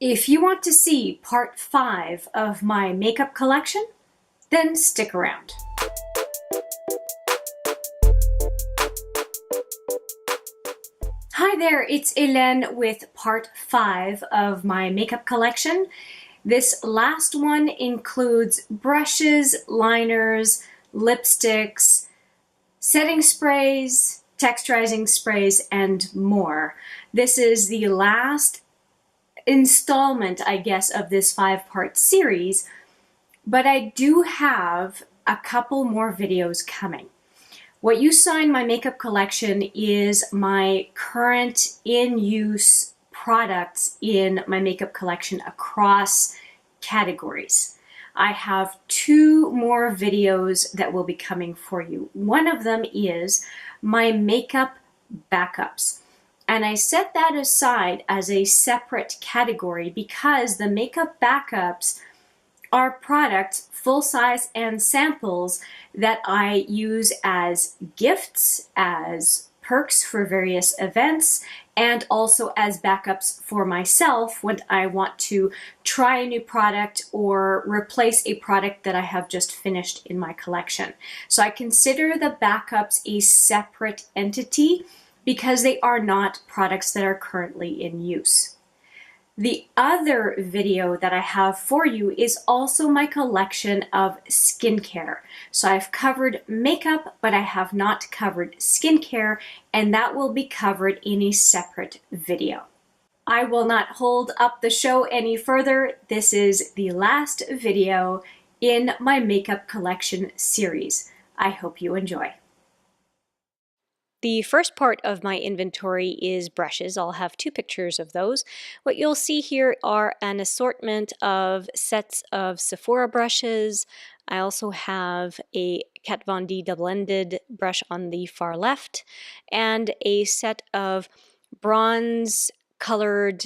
If you want to see part 5 of my makeup collection, then stick around. Hi there, it's Hélène with part 5 of my makeup collection. This last one includes brushes, liners, lipsticks, setting sprays, texturizing sprays, and more. This is the last installment, I guess, of this 5-part series, but I do have a couple more videos coming. What you saw in my makeup collection is my current in-use products in my makeup collection across categories. I have 2 more videos that will be coming for you. One of them is my makeup backups. And I set that aside as a separate category because the makeup backups are products, full size and samples, that I use as gifts, as perks for various events, and also as backups for myself when I want to try a new product or replace a product that I have just finished in my collection. So I consider the backups a separate entity because they are not products that are currently in use. The other video that I have for you is also my collection of skincare. So I've covered makeup, but I have not covered skincare, and that will be covered in a separate video. I will not hold up the show any further. This is the last video in my makeup collection series. I hope you enjoy. The first part of my inventory is brushes. I'll have 2 pictures of those. What you'll see here are an assortment of sets of Sephora brushes. I also have a Kat Von D double-ended brush on the far left and a set of bronze colored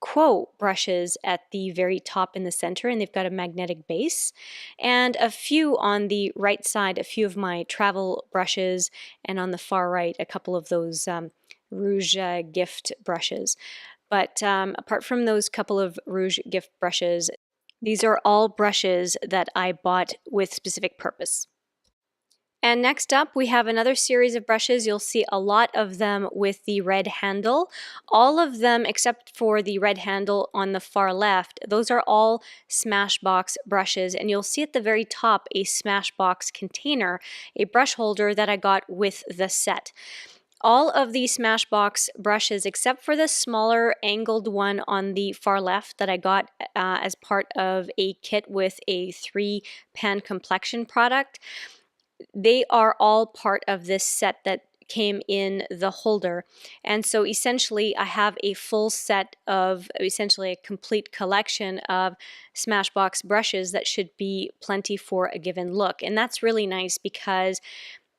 Quo brushes at the very top in the center, and they've got a magnetic base, and a few on the right side, a few of my travel brushes, and on the far right a couple of those Rouge gift brushes. But apart from those couple of Rouge gift brushes, these are all brushes that I bought with specific purpose. And next up, we have another series of brushes. You'll see a lot of them with the red handle. All of them, except for the red handle on the far left, those are all Smashbox brushes. And you'll see at the very top a Smashbox container, a brush holder that I got with the set. All of the Smashbox brushes, except for the smaller angled one on the far left that I got as part of a kit with a 3-pan complexion product, they are all part of this set that came in the holder. And so essentially I have a full set of, essentially a complete collection of Smashbox brushes that should be plenty for a given look. And that's really nice because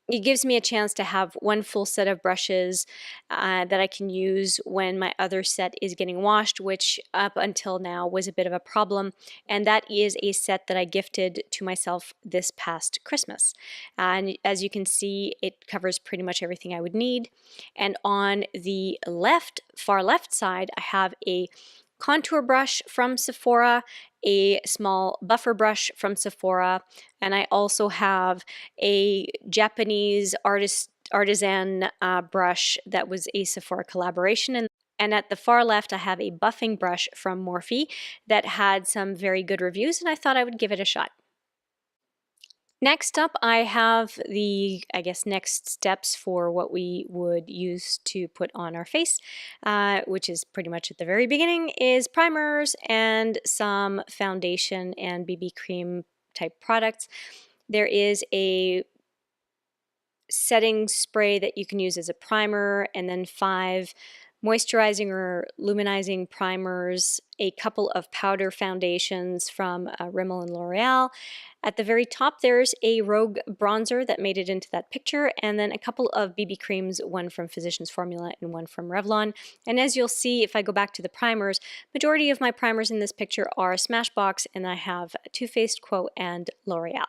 it gives me a chance to have one full set of brushes that I can use when my other set is getting washed, which up until now was a bit of a problem. And that is a set that I gifted to myself this past Christmas. And as you can see, it covers pretty much everything I would need. And on the left, far left side, I have a contour brush from Sephora, a small buffer brush from Sephora, and I also have a Japanese artisan brush that was a Sephora collaboration. And at the far left, I have a buffing brush from Morphe that had some very good reviews, and I thought I would give it a shot. Next up, I have the, I guess, next steps for what we would use to put on our face, which is pretty much at the very beginning, is primers and some foundation and BB cream type products. There is a setting spray that you can use as a primer, and then 5 moisturizing or luminizing primers, a couple of powder foundations from Rimmel and L'Oreal. At the very top, there's a Rogue bronzer that made it into that picture, and then a couple of BB creams, one from Physicians Formula and one from Revlon. And as you'll see, if I go back to the primers, majority of my primers in this picture are Smashbox, and I have Too Faced, Quo, and L'Oreal.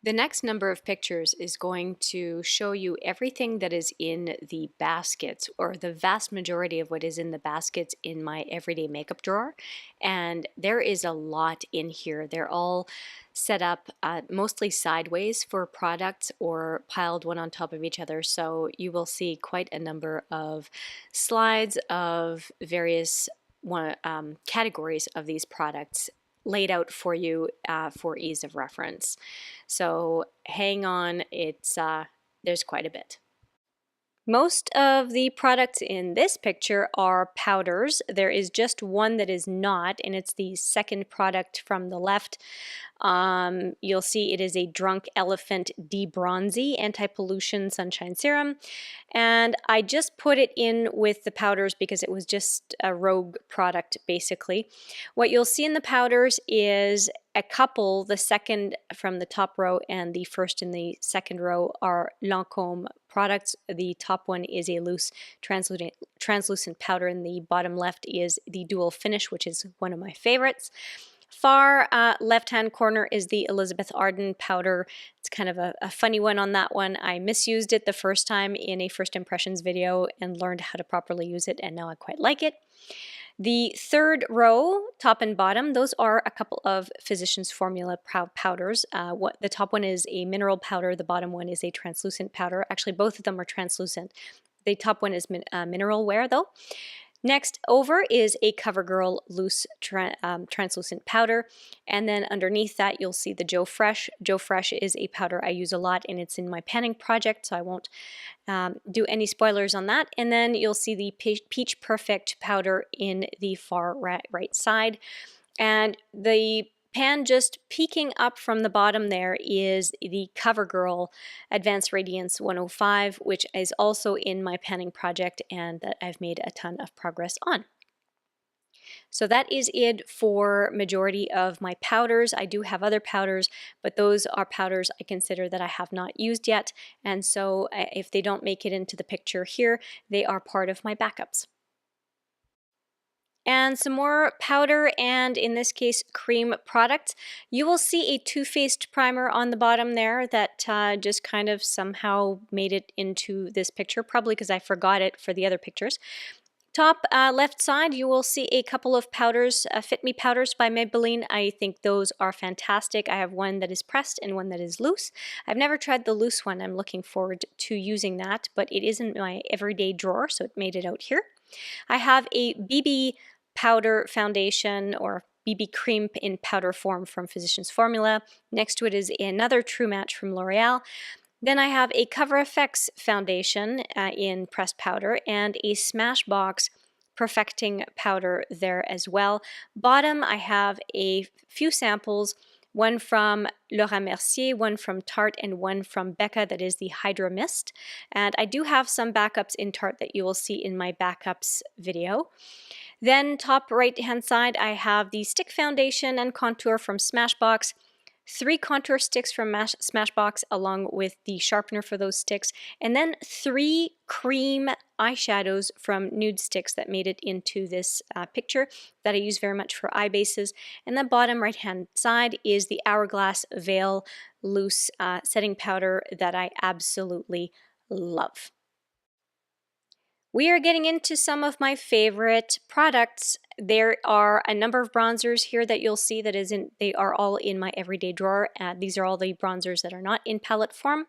The next number of pictures is going to show you everything that is in the baskets, or the vast majority of what is in the baskets in my everyday makeup drawer. And there is a lot in here. They're all set up mostly sideways for products or piled one on top of each other. So you will see quite a number of slides of various categories of these products laid out for you for ease of reference. So hang on, there's quite a bit. Most of the products in this picture are powders. There is just one that is not, and it's the second product from the left. You'll see it is a Drunk Elephant Debronzy Anti-Pollution Sunshine Serum. And I just put it in with the powders because it was just a rogue product, basically. What you'll see in the powders is a couple, the second from the top row and the first in the second row are Lancôme products. The top one is a loose translucent powder, and the bottom left is the Dual Finish, which is one of my favorites. Far left-hand corner is the Elizabeth Arden powder. It's kind of a funny one on that one. I misused it the first time in a first impressions video and learned how to properly use it, and now I quite like it. The third row, top and bottom, those are a couple of Physicians Formula powders. The top one is a mineral powder. The bottom one is a translucent powder. Actually, both of them are translucent. The top one is mineral wear, though. Next over is a Covergirl loose translucent powder, and then underneath that you'll see the Joe Fresh. Joe Fresh is a powder I use a lot, and it's in my panning project, so I won't do any spoilers on that. And then you'll see the Peach Perfect powder in the far right side, and the pan just peeking up from the bottom there is the Covergirl Advanced Radiance 105, which is also in my panning project and that I've made a ton of progress on. So that is it for majority of my powders. I do have other powders, but those are powders I consider that I have not used yet, and so if they don't make it into the picture here, they are part of my backups. And some more powder, and in this case cream products. You will see a Too Faced primer on the bottom there that just kind of somehow made it into this picture, probably because I forgot it for the other pictures. Top left side, you will see a couple of powders, Fit Me powders by Maybelline. I think those are fantastic. I have one that is pressed and one that is loose. I've never tried the loose one. I'm looking forward to using that, but it isn't my everyday drawer, so it made it out here. I have a BB powder foundation, or BB cream in powder form from Physicians Formula. Next to it is another True Match from L'Oreal. Then I have a Cover FX foundation in pressed powder and a Smashbox perfecting powder there as well. Bottom, I have a few samples, one from Laura Mercier, one from Tarte, and one from Becca that is the Hydra Mist. And I do have some backups in Tarte that you will see in my backups video. Then top right hand side, I have the stick foundation and contour from Smashbox, 3 contour sticks from Smashbox along with the sharpener for those sticks, and then 3 cream eyeshadows from Nude Sticks that made it into this picture that I use very much for eye bases. And the bottom right hand side is the Hourglass Veil loose setting powder that I absolutely love. We are getting into some of my favorite products. There are a number of bronzers here that you'll see that they are all in my everyday drawer. These are all the bronzers that are not in palette form.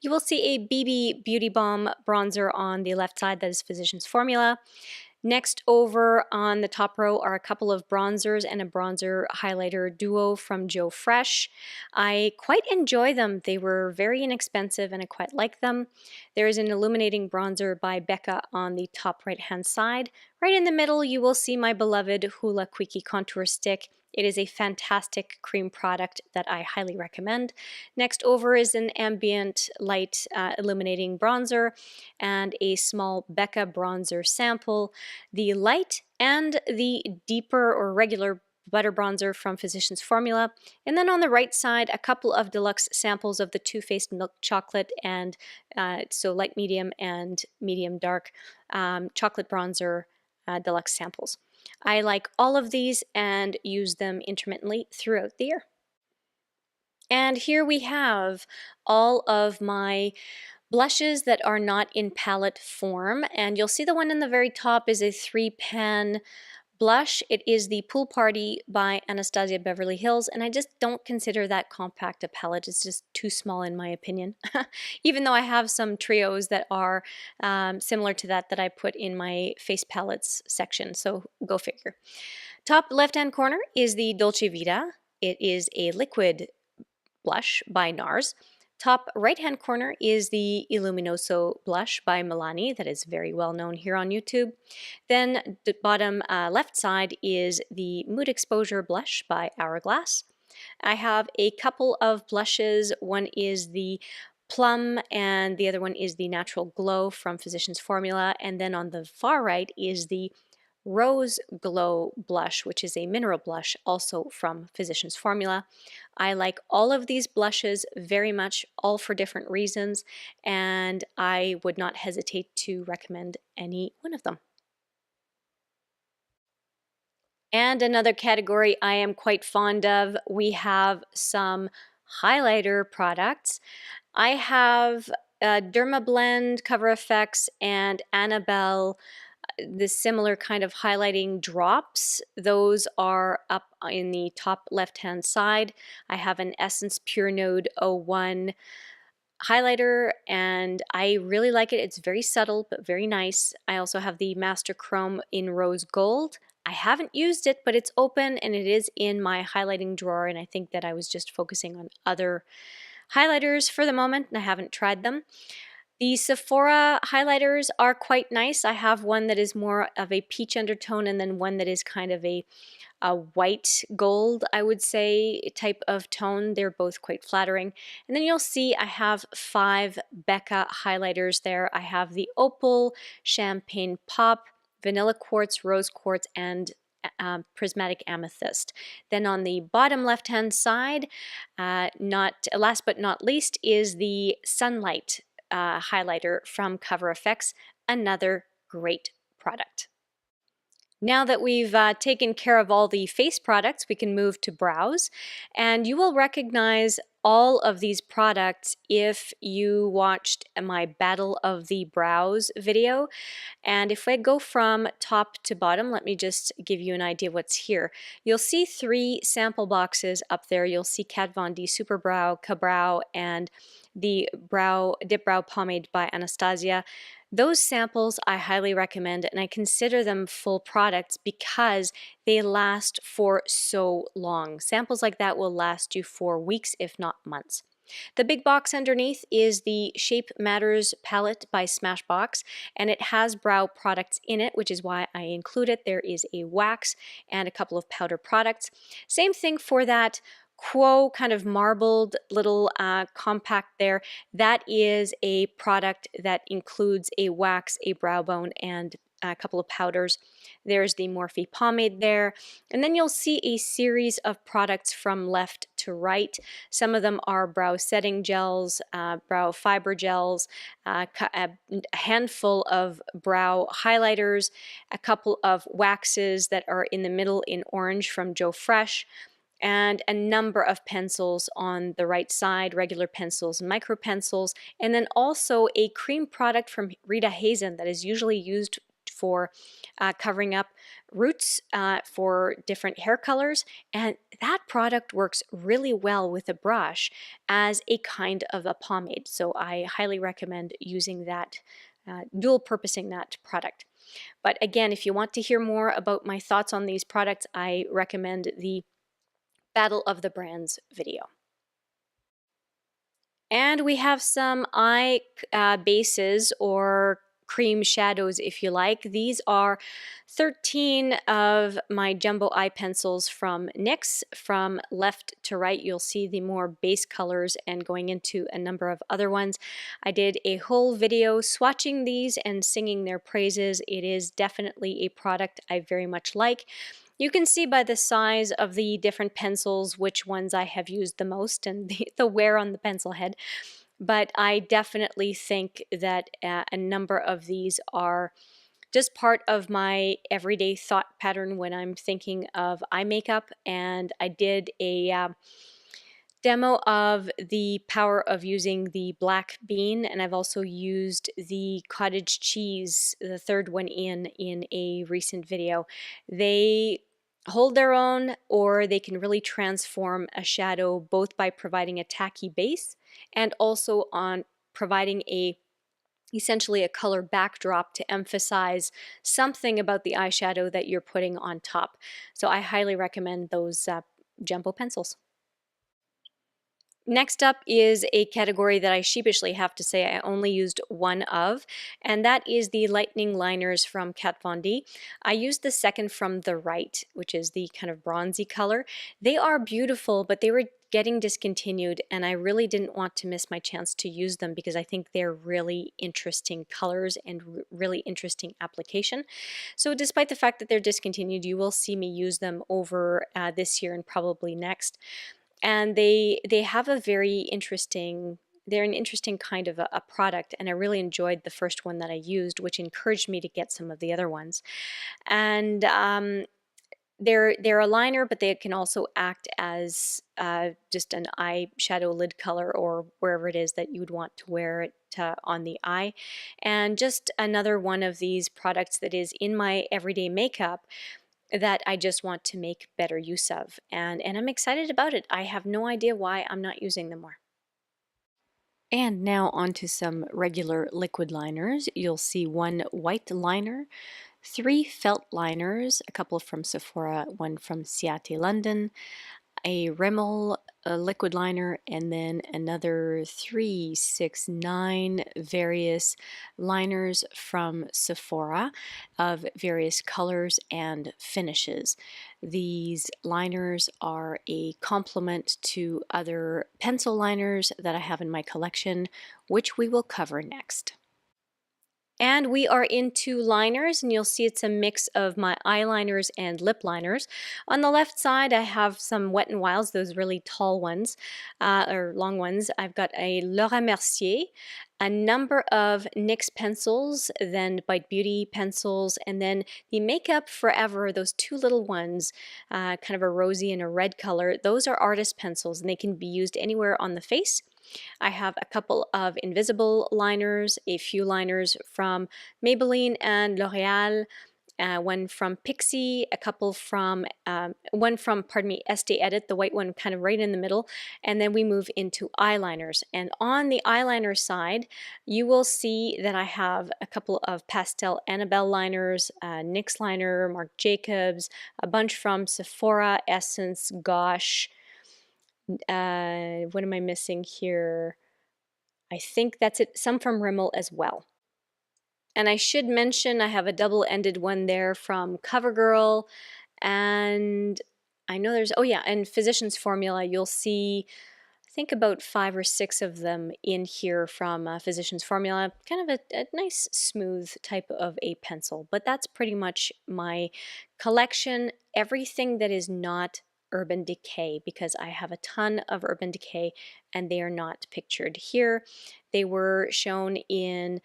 You will see a BB Beauty Balm bronzer on the left side that is Physicians Formula. Next over on the top row are a couple of bronzers and a bronzer highlighter duo from Joe Fresh. I quite enjoy them. They were very inexpensive and I quite like them. There is an illuminating bronzer by Becca on the top right hand side. Right in the middle you will see my beloved Hoola Quickie Contour Stick. It is a fantastic cream product that I highly recommend. Next over is an ambient light illuminating bronzer and a small Becca bronzer sample. The light and the deeper or regular butter bronzer from Physicians Formula. And then on the right side, a couple of deluxe samples of the Too Faced Milk Chocolate and so light medium and medium dark chocolate bronzer deluxe samples. I like all of these and use them intermittently throughout the year. And here we have all of my blushes that are not in palette form, and you'll see the one in the very top is a 3-pan blush. It is the Pool Party by Anastasia Beverly Hills, and I just don't consider that compact a palette. It's just too small in my opinion. Even though I have some trios that are similar to that I put in my face palettes section, so go figure. Top left-hand corner is the Dolce Vita. It is a liquid blush by NARS. Top right-hand corner is the Illuminoso blush by Milani that is very well known here on YouTube. Then the bottom left side is the Mood Exposure blush by Hourglass. I have a couple of blushes. One is the Plum and the other one is the Natural Glow from Physicians Formula. And then on the far right is the Rose Glow blush, which is a mineral blush also from Physicians Formula. I like all of these blushes very much, all for different reasons, and I would not hesitate to recommend any one of them. And another category I am quite fond of, we have some highlighter products. I have Derma Blend, Cover FX, and Annabelle, the similar kind of highlighting drops. Those are up in the top left-hand side. I have an Essence Pure Nude 01 highlighter, and I really like it. It's very subtle, but very nice. I also have the Master Chrome in Rose Gold. I haven't used it, but it's open and it is in my highlighting drawer, and I think that I was just focusing on other highlighters for the moment, and I haven't tried them. The Sephora highlighters are quite nice. I have one that is more of a peach undertone and then one that is kind of a white gold, I would say, type of tone. They're both quite flattering. And then you'll see I have 5 Becca highlighters there. I have the Opal, Champagne Pop, Vanilla Quartz, Rose Quartz, and Prismatic Amethyst. Then on the bottom left-hand side, last but not least, is the Sunlight highlighter from Cover FX, another great product. Now that we've taken care of all the face products, we can move to brows, and you will recognize all of these products if you watched my Battle of the Brows video. And if I go from top to bottom, let me just give you an idea of what's here. You'll see 3 sample boxes up there. You'll see Kat Von D Super Brow, Ka-Brow, and the Dip Brow Pomade by Anastasia. Those samples I highly recommend, and I consider them full products because they last for so long. Samples like that will last you for weeks, if not months. The big box underneath is the Shape Matters palette by Smashbox, and it has brow products in it, which is why I include it. There is a wax and a couple of powder products. Same thing for that Quo kind of marbled little compact there. That is a product that includes a wax, a brow bone, and a couple of powders. There's the Morphe pomade there. And then you'll see a series of products from left to right. Some of them are brow setting gels, brow fiber gels, a handful of brow highlighters, a couple of waxes that are in the middle in orange from Joe Fresh, and a number of pencils on the right side, regular pencils and micro pencils, and then also a cream product from Rita Hazen that is usually used for covering up roots for different hair colors, and that product works really well with a brush as a kind of a pomade. So I highly recommend using that, dual purposing that product. But again, if you want to hear more about my thoughts on these products, I recommend the Battle of the Brands video. And we have some eye bases or cream shadows, if you like. These are 13 of my jumbo eye pencils from NYX. From left to right, you'll see the more base colors and going into a number of other ones. I did a whole video swatching these and singing their praises. It is definitely a product I very much like. You can see by the size of the different pencils which ones I have used the most and the wear on the pencil head. But I definitely think that a number of these are just part of my everyday thought pattern when I'm thinking of eye makeup. And I did a demo of the power of using the black bean, and I've also used the cottage cheese, the third one in a recent video. They hold their own, or they can really transform a shadow both by providing a tacky base and also on providing essentially a color backdrop to emphasize something about the eyeshadow that you're putting on top. So I highly recommend those jumbo pencils. Next up is a category that I sheepishly have to say I only used one of, and that is the Lightening Liners from Kat Von D. I used the second from the right, which is the kind of bronzy color. They are beautiful, but they were getting discontinued, and I really didn't want to miss my chance to use them because I think they're really interesting colors and really interesting application. So despite the fact that they're discontinued, you will see me use them over this year and probably next. And they have a very interesting, they're an interesting kind of a product, and I really enjoyed the first one that I used, which encouraged me to get some of the other ones. And they're a liner, but they can also act as just an eyeshadow lid color or wherever it is that you would want to wear it on the eye. And just another one of these products that is in my everyday makeup that I just want to make better use of. And I'm excited about it. I have no idea why I'm not using them more. And now onto some regular liquid liners. You'll see one white liner, 3 felt liners, a couple from Sephora, one from Ciotti London, a Rimmel liquid liner, and then another 3, 6, 9 various liners from Sephora of various colors and finishes. These liners are a complement to other pencil liners that I have in my collection, which we will cover next. And we are into liners, and you'll see it's a mix of my eyeliners and lip liners. On the left side, I have some Wet n Wilds, those really tall ones, or long ones. I've got a Laura Mercier, a number of NYX pencils, then Bite Beauty pencils, and then the Makeup Forever, those 2 little ones, kind of a rosy and a red color. Those are artist pencils, and they can be used anywhere on the face. I have a couple of invisible liners, a few liners from Maybelline and L'Oreal, one from Pixie, a couple from, one from, pardon me, Estee Edit, the white one kind of right in the middle, and then we move into eyeliners. And on the eyeliner side, you will see that I have a couple of pastel Annabelle liners, NYX liner, Marc Jacobs, a bunch from Sephora, Essence, Gosh. What am I missing here? I think that's it. Some from Rimmel as well. And I should mention I have a double-ended one there from CoverGirl, and I know there's, oh yeah, and Physicians Formula. You'll see, I think about 5 or 6 of them in here from Physicians Formula. Kind of a nice smooth type of a pencil, but that's pretty much my collection. Everything that is not Urban Decay, because I have a ton of Urban Decay and they are not pictured here. They were shown in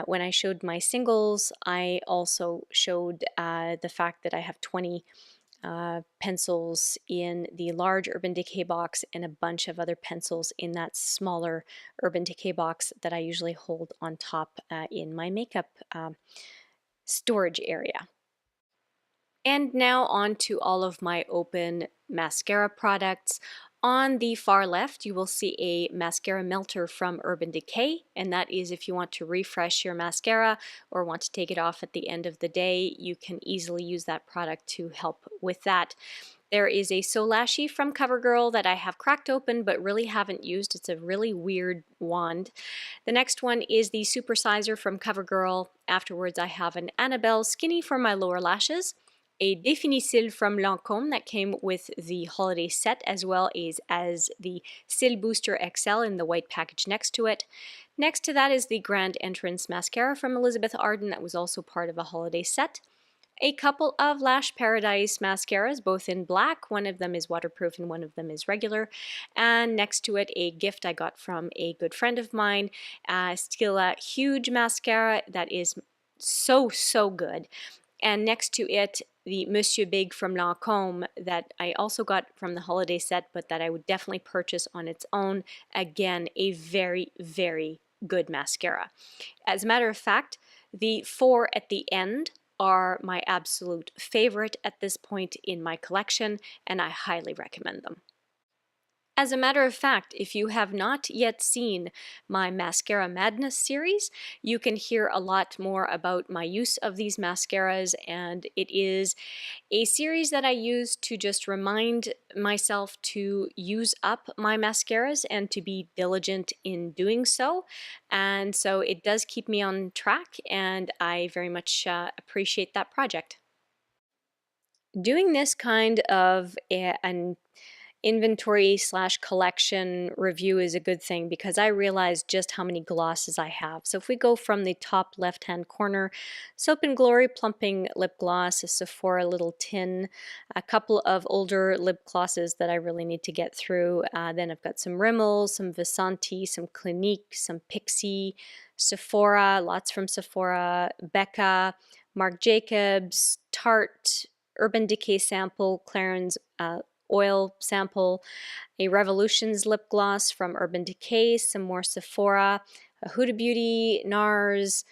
when I showed my singles. I also showed the fact that I have 20 pencils in the large Urban Decay box and a bunch of other pencils in that smaller Urban Decay box that I usually hold on top in my makeup storage area. And now on to all of my open mascara products. On the far left, you will see a Mascara Melter from Urban Decay, and that is if you want to refresh your mascara or want to take it off at the end of the day, you can easily use that product to help with that. There is a So Lashy from CoverGirl that I have cracked open but really haven't used. It's a really weird wand. The next one is the Supersizer from CoverGirl. Afterwards, I have an Annabelle Skinny for my lower lashes, a Définicil from Lancôme that came with the holiday set, as well as the Cil Booster XL in the white package next to it. Next to that is the Grand Entrance Mascara from Elizabeth Arden that was also part of a holiday set. A couple of Lash Paradise mascaras, both in black. One of them is waterproof and one of them is regular. And next to it, a gift I got from a good friend of mine, Stila Huge Mascara that is so good. And next to it, the Monsieur Big from Lancôme that I also got from the holiday set, but that I would definitely purchase on its own. Again, a very, very good mascara. As a matter of fact, the 4 at the end are my absolute favorite at this point in my collection, and I highly recommend them. As a matter of fact, if you have not yet seen my Mascara Madness series, you can hear a lot more about my use of these mascaras, and it is a series that I use to just remind myself to use up my mascaras and to be diligent in doing so. And so it does keep me on track, and I very much appreciate that project. Doing this kind of an inventory / collection review is a good thing because I realize just how many glosses I have. So if we go from the top left hand corner, Soap and Glory Plumping Lip Gloss, a Sephora little tin, a couple of older lip glosses that I really need to get through. Then I've got some Rimmel, some Visanti, some Clinique, some Pixie, Sephora, lots from Sephora, Becca, Marc Jacobs, Tarte, Urban Decay sample, Clarins oil sample, a Revolutions lip gloss from Urban Decay, some more Sephora, a Huda Beauty, NARS,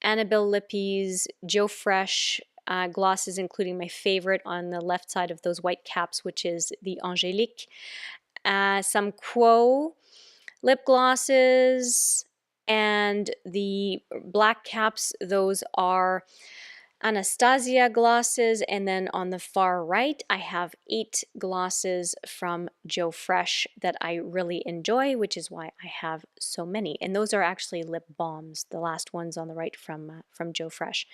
Annabelle Lippies, Joe Fresh glosses, including my favorite on the left side of those white caps, which is the Angélique, some Quo lip glosses, and the black caps, those are Anastasia glosses, and then on the far right I have 8 glosses from Joe Fresh that I really enjoy, which is why I have so many, and those are actually lip balms, the last ones on the right from Joe Fresh.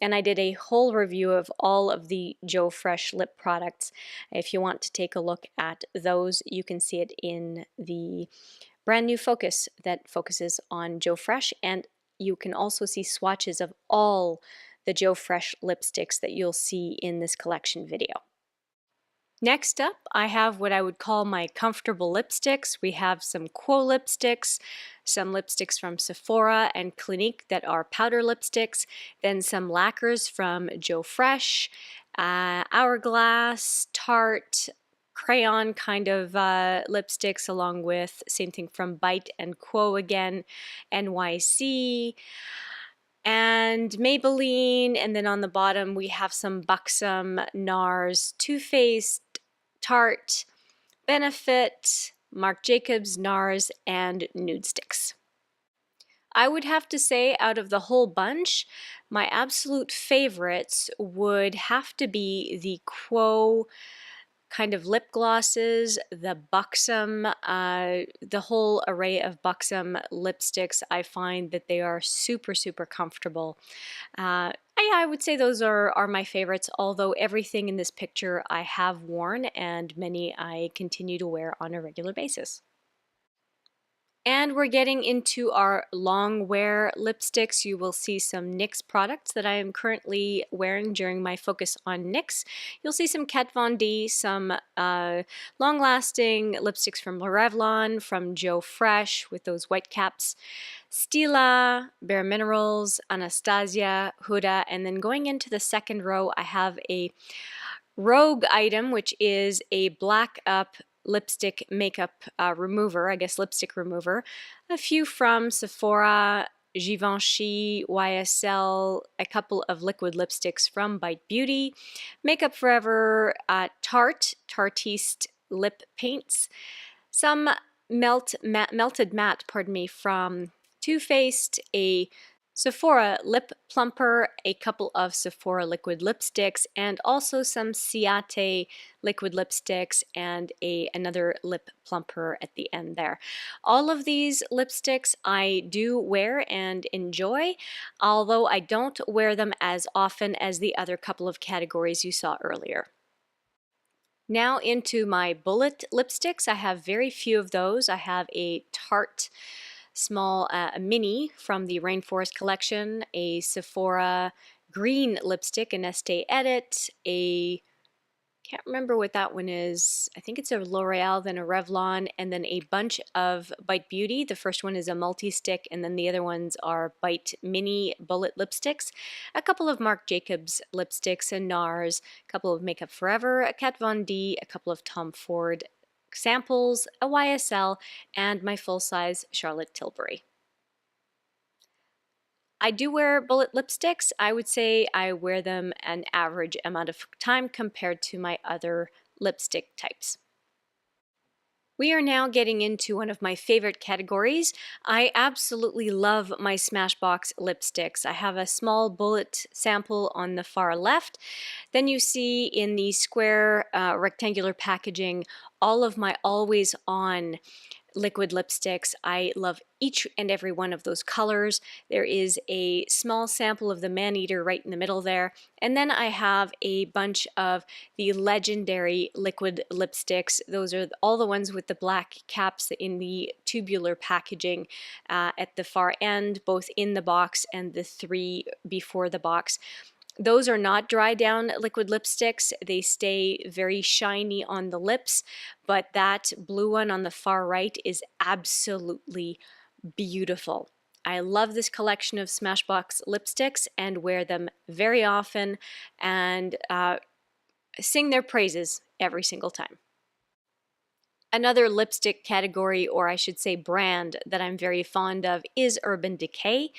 And I did a whole review of all of the Joe Fresh lip products. If you want to take a look at those, you can see it in the brand new focus that focuses on Joe Fresh, and you can also see swatches of all the Joe Fresh lipsticks that you'll see in this collection video. Next up, I have what I would call my comfortable lipsticks. We have some Quo lipsticks, some lipsticks from Sephora and Clinique that are powder lipsticks, then some lacquers from Joe Fresh, Hourglass, Tarte, crayon kind of lipsticks, along with same thing from Bite and Quo again, NYC, and Maybelline, and then on the bottom we have some Buxom, NARS, Too Faced, Tarte, Benefit, Marc Jacobs, NARS, and Nude Sticks. I would have to say out of the whole bunch, my absolute favorites would have to be the Quo kind of lip glosses, the Buxom, the whole array of Buxom lipsticks. I find that they are super, super comfortable. I would say those are my favorites, although everything in this picture I have worn and many I continue to wear on a regular basis. And we're getting into our long wear lipsticks. You will see some NYX products that I am currently wearing during my focus on NYX. You'll see some Kat Von D, some long-lasting lipsticks from Revlon, from Joe Fresh with those white caps, Stila, Bare Minerals, Anastasia, Huda, and then going into the second row, I have a Rogue item, which is a black up lipstick makeup remover, I guess lipstick remover. A few from Sephora, Givenchy, YSL, a couple of liquid lipsticks from Bite Beauty, Makeup Forever, Tartiste lip paints, some melted matte, from Too Faced, a Sephora lip plumper, a couple of Sephora liquid lipsticks, and also some Ciotti liquid lipsticks and another lip plumper at the end there. All of these lipsticks I do wear and enjoy, although I don't wear them as often as the other couple of categories you saw earlier. Now into my bullet lipsticks. I have very few of those. I have a Tarte small mini from the Rainforest collection, a Sephora green lipstick, an Estee Edit, a Can't remember what that one is. I think it's a L'Oreal, then a Revlon, and then a bunch of Bite Beauty. The first one is a multi-stick, and then the other ones are Bite Mini Bullet lipsticks, a couple of Marc Jacobs lipsticks and NARS, a couple of Makeup Forever, a Kat Von D, a couple of Tom Ford samples, a YSL, and my full-size Charlotte Tilbury. I do wear bullet lipsticks. I would say I wear them an average amount of time compared to my other lipstick types. We are now getting into one of my favorite categories. I absolutely love my Smashbox lipsticks. I have a small bullet sample on the far left. Then you see in the square rectangular packaging all of my always on liquid lipsticks. I love each and every one of those colors. There is a small sample of the Maneater right in the middle there. And then I have a bunch of the legendary liquid lipsticks. Those are all the ones with the black caps in the tubular packaging at the far end, both in the box and the three before the box. Those are not dry down liquid lipsticks. They stay very shiny on the lips, but that blue one on the far right is absolutely beautiful. I love this collection of Smashbox lipsticks and wear them very often and sing their praises every single time. Another lipstick category, or I should say brand, that I'm very fond of is Urban Decay.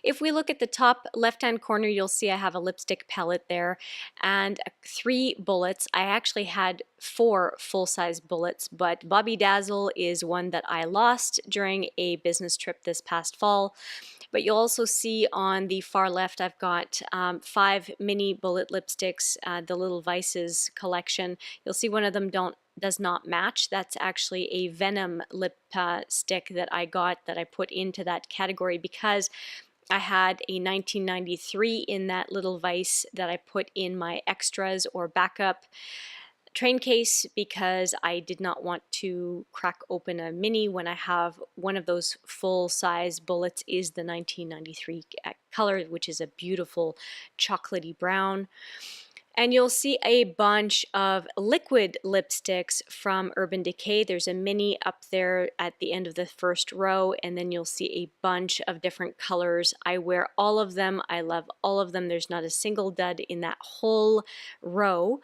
If we look at the top left-hand corner, you'll see I have a lipstick palette there and 3 bullets. I actually had 4 full-size bullets, but Bobby Dazzle is one that I lost during a business trip this past fall. But you'll also see on the far left, I've got 5 mini bullet lipsticks, the Little Vices collection. You'll see one of them does not match. That's actually a Venom lip stick that I got that I put into that category because I had a 1993 in that little vice that I put in my extras or backup train case because I did not want to crack open a mini when I have one of those full-size bullets is the 1993 color, which is a beautiful chocolatey brown. And you'll see a bunch of liquid lipsticks from Urban Decay. There's a mini up there at the end of the first row, and then you'll see a bunch of different colors. I wear all of them. I love all of them. There's not a single dud in that whole row.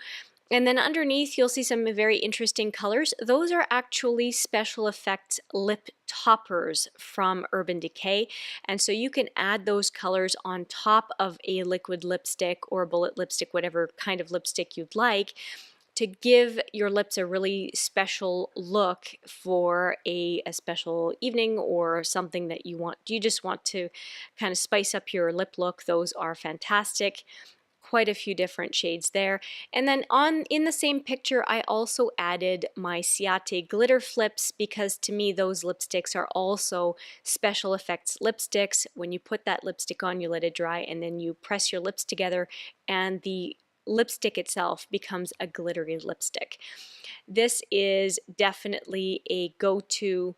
And then underneath, you'll see some very interesting colors. Those are actually special effects lip toppers from Urban Decay. And so you can add those colors on top of a liquid lipstick or bullet lipstick, whatever kind of lipstick you'd like, to give your lips a really special look for a special evening or something that you just want to kind of spice up your lip look. Those are fantastic. Quite a few different shades there. And then in the same picture, I also added my Ciotti glitter flips because to me those lipsticks are also special effects lipsticks. When you put that lipstick on, you let it dry and then you press your lips together and the lipstick itself becomes a glittery lipstick. This is definitely a go-to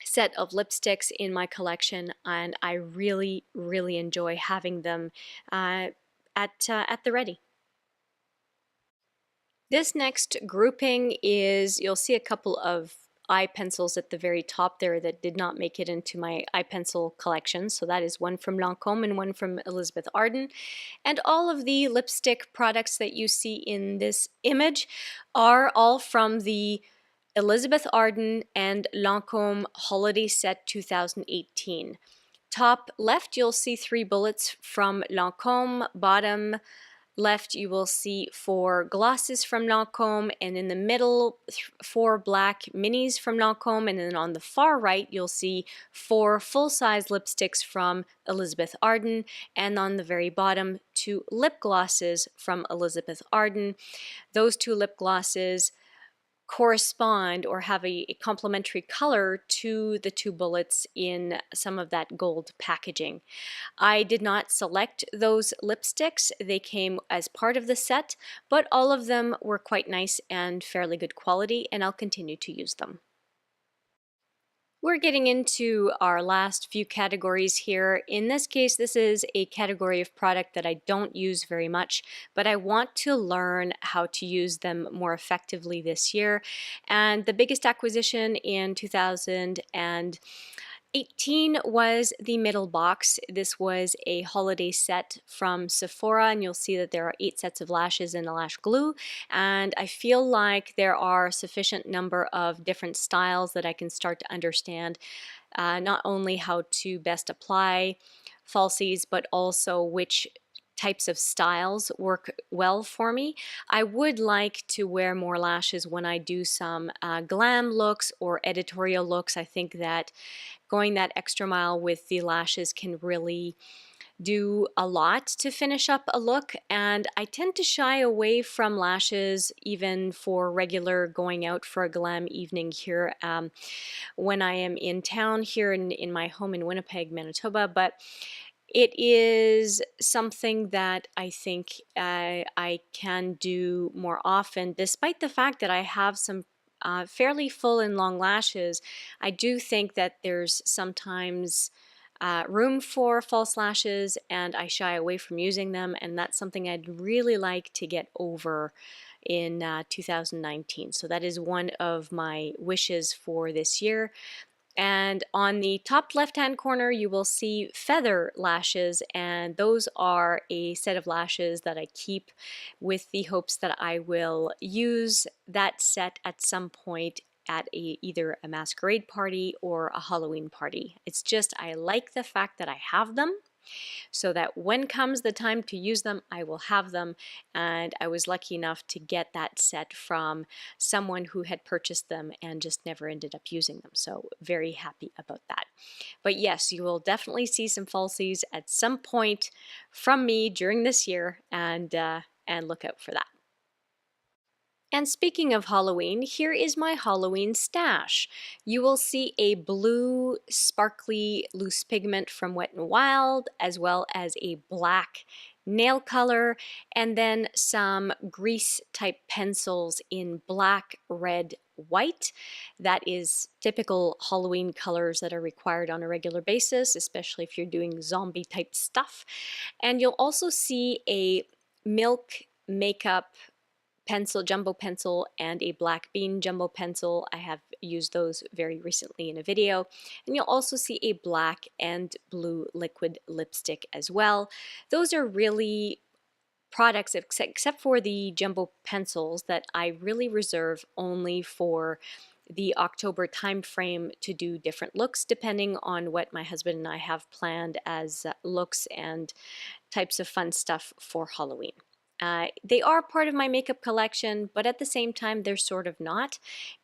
set of lipsticks in my collection and I really, really enjoy having them at the ready. This next grouping is, you'll see a couple of eye pencils at the very top there that did not make it into my eye pencil collection. So that is one from Lancôme and one from Elizabeth Arden. And all of the lipstick products that you see in this image are all from the Elizabeth Arden and Lancôme Holiday Set 2018. Top left, you'll see 3 bullets from Lancôme. Bottom left, you will see 4 glosses from Lancôme, and in the middle, 4 black minis from Lancôme, and then on the far right, you'll see 4 full-size lipsticks from Elizabeth Arden, and on the very bottom, 2 lip glosses from Elizabeth Arden. Those 2 lip glosses correspond or have a complementary color to the 2 bullets in some of that gold packaging. I did not select those lipsticks. They came as part of the set, but all of them were quite nice and fairly good quality, and I'll continue to use them. We're getting into our last few categories here. In this case, this is a category of product that I don't use very much, but I want to learn how to use them more effectively this year. And the biggest acquisition in 2018 was the middle box. This was a holiday set from Sephora, and you'll see that there are 8 sets of lashes and a lash glue. And I feel like there are a sufficient number of different styles that I can start to understand not only how to best apply falsies, but also which types of styles work well for me. I would like to wear more lashes when I do some glam looks or editorial looks. I think that going that extra mile with the lashes can really do a lot to finish up a look, and I tend to shy away from lashes even for regular going out for a glam evening here when I am in town here in my home in Winnipeg, Manitoba. But it is something that I think I can do more often, despite the fact that I have some fairly full and long lashes. I do think that there's sometimes room for false lashes, and I shy away from using them, and that's something I'd really like to get over in 2019. So that is one of my wishes for this year. And on the top left-hand corner, you will see feather lashes, and those are a set of lashes that I keep with the hopes that I will use that set at some point at either a masquerade party or a Halloween party. It's just, I like the fact that I have them, so that when comes the time to use them, I will have them. And I was lucky enough to get that set from someone who had purchased them and just never ended up using them. So very happy about that. But yes, you will definitely see some falsies at some point from me during this year, and look out for that. And speaking of Halloween, here is my Halloween stash. You will see a blue sparkly loose pigment from Wet n Wild, as well as a black nail color, and then some grease type pencils in black, red, white. That is typical Halloween colors that are required on a regular basis, especially if you're doing zombie type stuff. And you'll also see a milk makeup pencil, jumbo pencil, and a black bean jumbo pencil. I have used those very recently in a video. And you'll also see a black and blue liquid lipstick as well. Those are really products, except for the jumbo pencils, that I really reserve only for the October time frame to do different looks depending on what my husband and I have planned as looks and types of fun stuff for Halloween. They are part of my makeup collection, but at the same time, they're sort of not,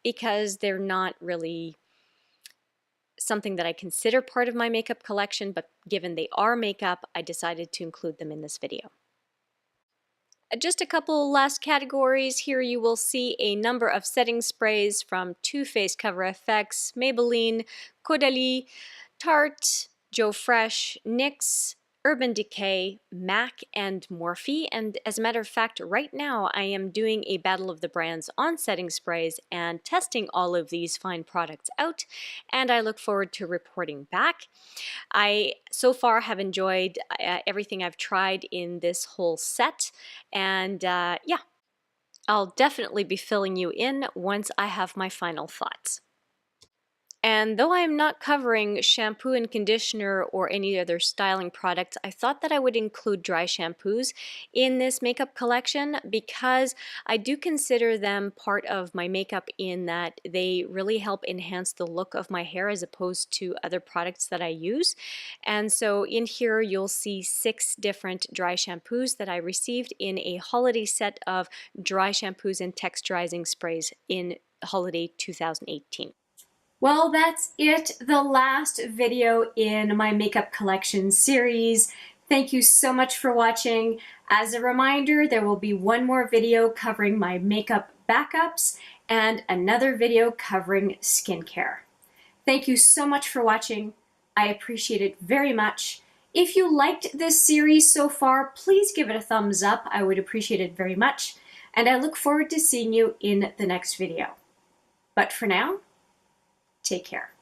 because they're not really something that I consider part of my makeup collection, but given they are makeup, I decided to include them in this video. Just a couple last categories. Here you will see a number of setting sprays from Too Faced Cover FX, Maybelline, Caudalie, Tarte, Joe Fresh, NYX, Urban Decay, MAC, and Morphe. And as a matter of fact, right now I am doing a battle of the brands on setting sprays and testing all of these fine products out, and I look forward to reporting back. I so far have enjoyed everything I've tried in this whole set, and yeah, I'll definitely be filling you in once I have my final thoughts. And though I am not covering shampoo and conditioner or any other styling products, I thought that I would include dry shampoos in this makeup collection, because I do consider them part of my makeup in that they really help enhance the look of my hair as opposed to other products that I use. And so in here you'll see 6 different dry shampoos that I received in a holiday set of dry shampoos and texturizing sprays in holiday 2018. Well, that's it, the last video in my makeup collection series. Thank you so much for watching. As a reminder, there will be one more video covering my makeup backups and another video covering skincare. Thank you so much for watching. I appreciate it very much. If you liked this series so far, please give it a thumbs up. I would appreciate it very much. And I look forward to seeing you in the next video. But for now, take care.